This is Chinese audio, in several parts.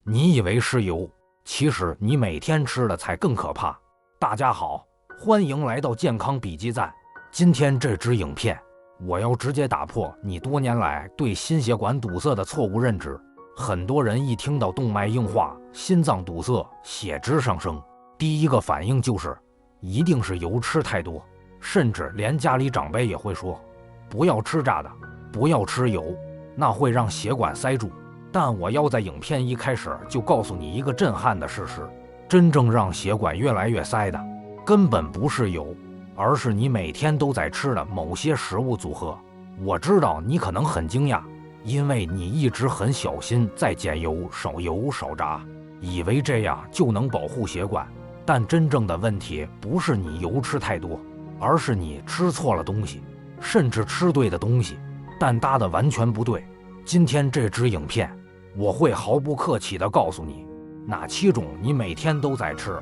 你以为是油，其实你每天吃的才更可怕。大家好，欢迎来到健康笔记站。今天这支影片，我要直接打破你多年来对心血管堵塞的错误认知。很多人一听到动脉硬化、心脏堵塞、血脂上升，第一个反应就是一定是油吃太多，甚至连家里长辈也会说，不要吃炸的，不要吃油，那会让血管塞住。但我要在影片一开始就告诉你一个震撼的事实，真正让血管越来越塞的，根本不是油，而是你每天都在吃的某些食物组合。我知道你可能很惊讶，因为你一直很小心在减油、少油、少炸，以为这样就能保护血管。但真正的问题不是你油吃太多，而是你吃错了东西，甚至吃对的东西，但搭的完全不对。今天这支影片，我会毫不客气地告诉你，哪7种你每天都在吃，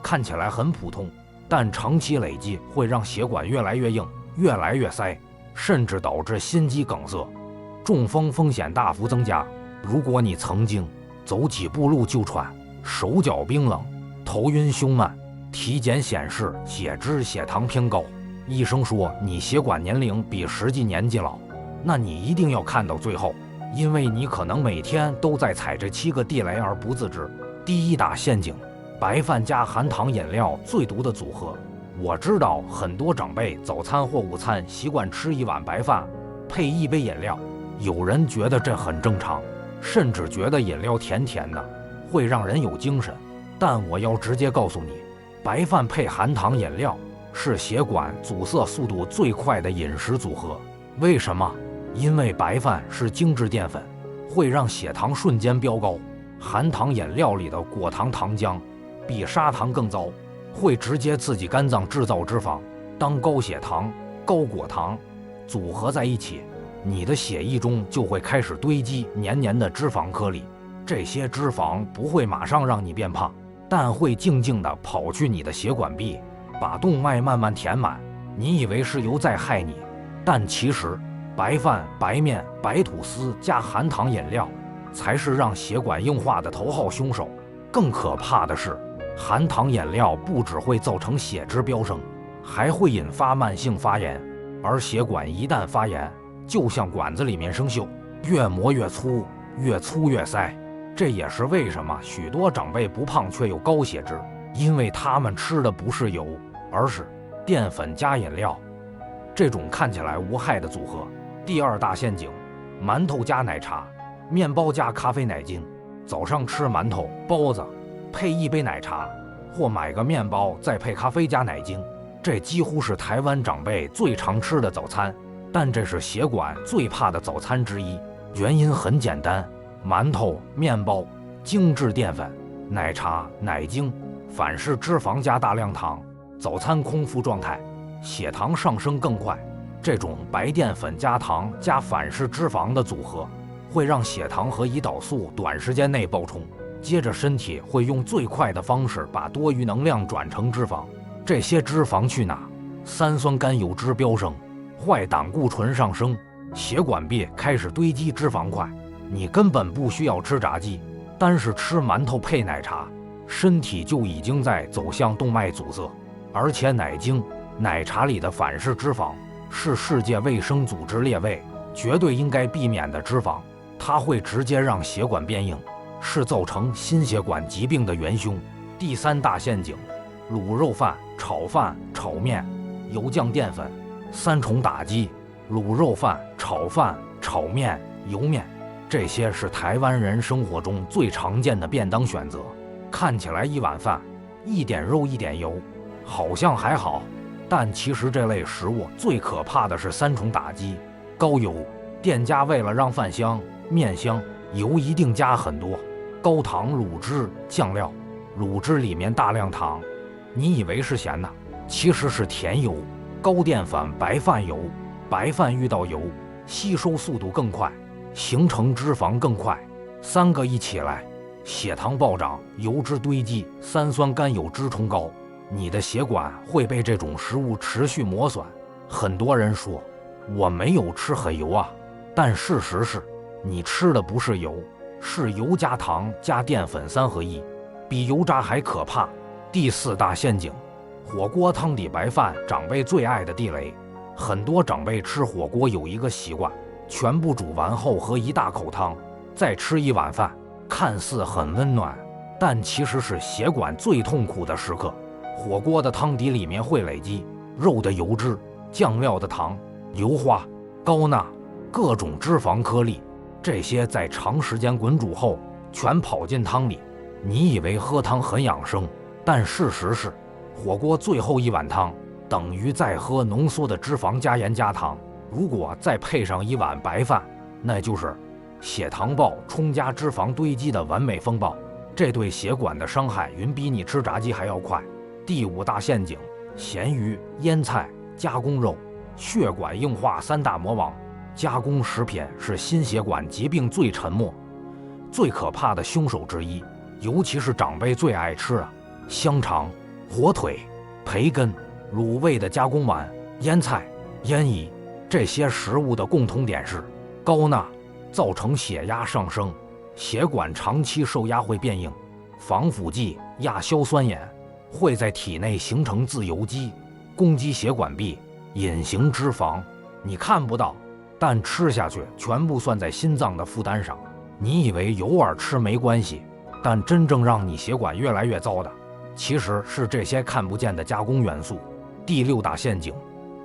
看起来很普通，但长期累积会让血管越来越硬、越来越塞，甚至导致心肌梗塞，中风风险大幅增加。如果你曾经走几步路就喘，手脚冰冷，头晕胸闷，体检显示血脂血糖偏高，医生说你血管年龄比实际年纪老，那你一定要看到最后，因为你可能每天都在踩这7个地雷而不自知。第一大陷阱，白饭加含糖饮料最毒的组合。我知道很多长辈早餐或午餐习惯吃一碗白饭配1杯饮料，有人觉得这很正常，甚至觉得饮料甜甜的会让人有精神。但我要直接告诉你，白饭配含糖饮料是血管阻塞速度最快的饮食组合。为什么？因为白饭是精致淀粉，会让血糖瞬间飙高。含糖饮料里的果糖糖浆比砂糖更糟，会直接刺激肝脏制造脂肪。当高血糖、高果糖组合在一起，你的血液中就会开始堆积黏黏的脂肪颗粒。这些脂肪不会马上让你变胖，但会静静地跑去你的血管壁，把动脉慢慢填满。你以为是油在害你，但其实白饭、白面、白吐司加含糖饮料才是让血管硬化的头号凶手。更可怕的是，含糖饮料不只会造成血脂飙升，还会引发慢性发炎。而血管一旦发炎，就像管子里面生锈，越磨越粗，越粗越塞。这也是为什么许多长辈不胖却有高血脂，因为他们吃的不是油，而是淀粉加饮料，这种看起来无害的组合。第二大陷阱，馒头加奶茶，面包加咖啡奶精。早上吃馒头、包子，配1杯奶茶，或买个面包再配咖啡加奶精，这几乎是台湾长辈最常吃的早餐。但这是血管最怕的早餐之一，原因很简单，馒头、面包、精致淀粉，奶茶、奶精，反式脂肪加大量糖，早餐空腹状态，血糖上升更快。这种白淀粉加糖加反式脂肪的组合，会让血糖和胰岛素短时间内爆冲，接着身体会用最快的方式把多余能量转成脂肪。这些脂肪去哪？三酸甘油脂飙升，坏胆固醇上升，血管壁开始堆积脂肪块。你根本不需要吃炸鸡，单是吃馒头配奶茶，身体就已经在走向动脉阻塞。而且奶精、奶茶里的反式脂肪是世界卫生组织列为绝对应该避免的脂肪，它会直接让血管变硬，是造成心血管疾病的元凶。第三大陷阱，卤肉饭、炒饭、炒面，油酱淀粉，3重打击。卤肉饭、炒饭、炒面、油面，这些是台湾人生活中最常见的便当选择。看起来一碗饭1点肉1点油，好像还好，但其实这类食物最可怕的是3重打击。高油，店家为了让饭香、面香，油一定加很多。高糖卤汁、酱料，卤汁里面大量糖，你以为是咸的，其实是甜油。高淀粉白饭油，白饭遇到油，吸收速度更快，形成脂肪更快。3个一起来，血糖暴涨，油脂堆积，三酸甘油脂冲高，你的血管会被这种食物持续磨损。很多人说我没有吃很油啊，但事实是你吃的不是油，是油加糖加淀粉3合1，比油炸还可怕。第4大陷阱，火锅汤底白饭，长辈最爱的地雷。很多长辈吃火锅有一个习惯，全部煮完后喝一大口汤，再吃一碗饭，看似很温暖，但其实是血管最痛苦的时刻。火锅的汤底里面会累积肉的油脂、酱料的糖、硫化、高钠、各种脂肪颗粒，这些在长时间滚煮后全跑进汤里。你以为喝汤很养生，但事实是，火锅最后一碗汤等于在喝浓缩的脂肪加盐加糖。如果再配上一碗白饭，那就是血糖爆冲加脂肪堆积的完美风暴，这对血管的伤害远比你吃炸鸡还要快。第5大陷阱，咸鱼、腌菜、加工肉，血管硬化3大魔王。加工食品是心血管疾病最沉默、最可怕的凶手之一，尤其是长辈最爱吃的香肠、火腿、培根、卤味的加工丸、腌菜、腌鱼，这些食物的共同点是高钠，造成血压上升，血管长期受压会变硬。防腐剂亚硝酸盐会在体内形成自由基，攻击血管壁。隐形脂肪你看不到，但吃下去全部算在心脏的负担上。你以为偶尔吃没关系，但真正让你血管越来越糟的，其实是这些看不见的加工元素。第6大陷阱，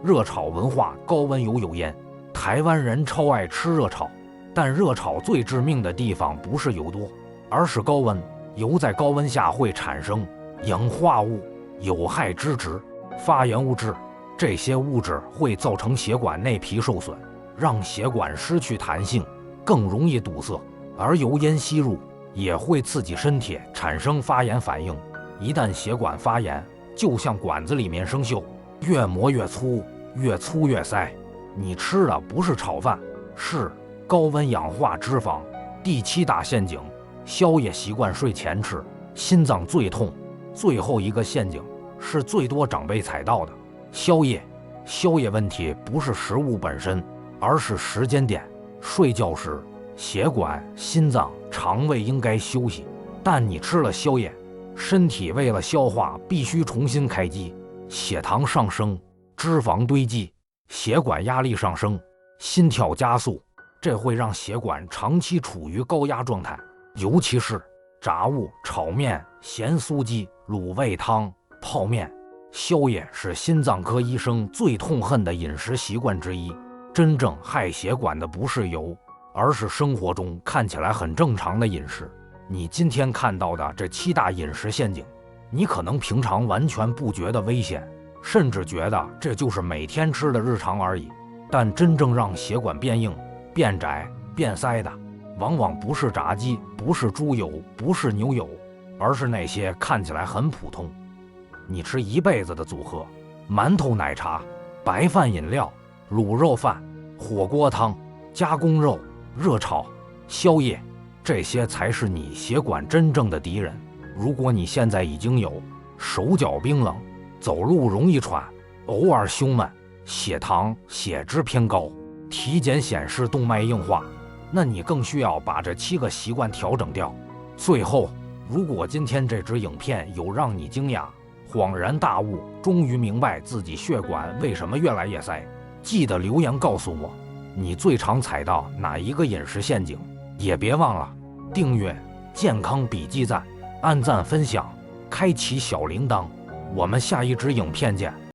热炒文化，高温油烟。台湾人超爱吃热炒，但热炒最致命的地方不是油多，而是高温。油在高温下会产生氧化物、有害脂质、发炎物质，这些物质会造成血管内皮受损，让血管失去弹性，更容易堵塞。而油烟吸入也会刺激身体产生发炎反应，一旦血管发炎，就像管子里面生锈，越磨越粗，越粗越塞。你吃的不是炒饭，是高温氧化脂肪。第7大陷阱，宵夜习惯睡前吃，心脏最痛。最后一个陷阱是最多长辈踩到的宵夜。宵夜问题不是食物本身，而是时间点。睡觉时，血管、心脏、肠胃应该休息，但你吃了宵夜，身体为了消化必须重新开机，血糖上升，脂肪堆积，血管压力上升，心跳加速，这会让血管长期处于高压状态。尤其是炸物、炒面、咸酥鸡、卤味汤、泡面，宵夜是心脏科医生最痛恨的饮食习惯之一。真正害血管的不是油，而是生活中看起来很正常的饮食。你今天看到的这7大饮食陷阱，你可能平常完全不觉得危险，甚至觉得这就是每天吃的日常而已。但真正让血管变硬、变窄、变塞的，往往不是炸鸡，不是猪油，不是牛油，而是那些看起来很普通，你吃一辈子的组合：馒头、奶茶、白饭、饮料、卤肉饭、火锅汤、加工肉、热炒、宵夜，这些才是你血管真正的敌人。如果你现在已经有手脚冰冷、走路容易喘、偶尔胸闷、血糖、血脂偏高、体检显示动脉硬化，那你更需要把这7个习惯调整掉。最后，如果今天这支影片有让你惊讶、恍然大悟，终于明白自己血管为什么越来越塞，记得留言告诉我，你最常踩到哪一个饮食陷阱？也别忘了订阅健康笔记站，按赞分享，开启小铃铛。我们下一支影片见。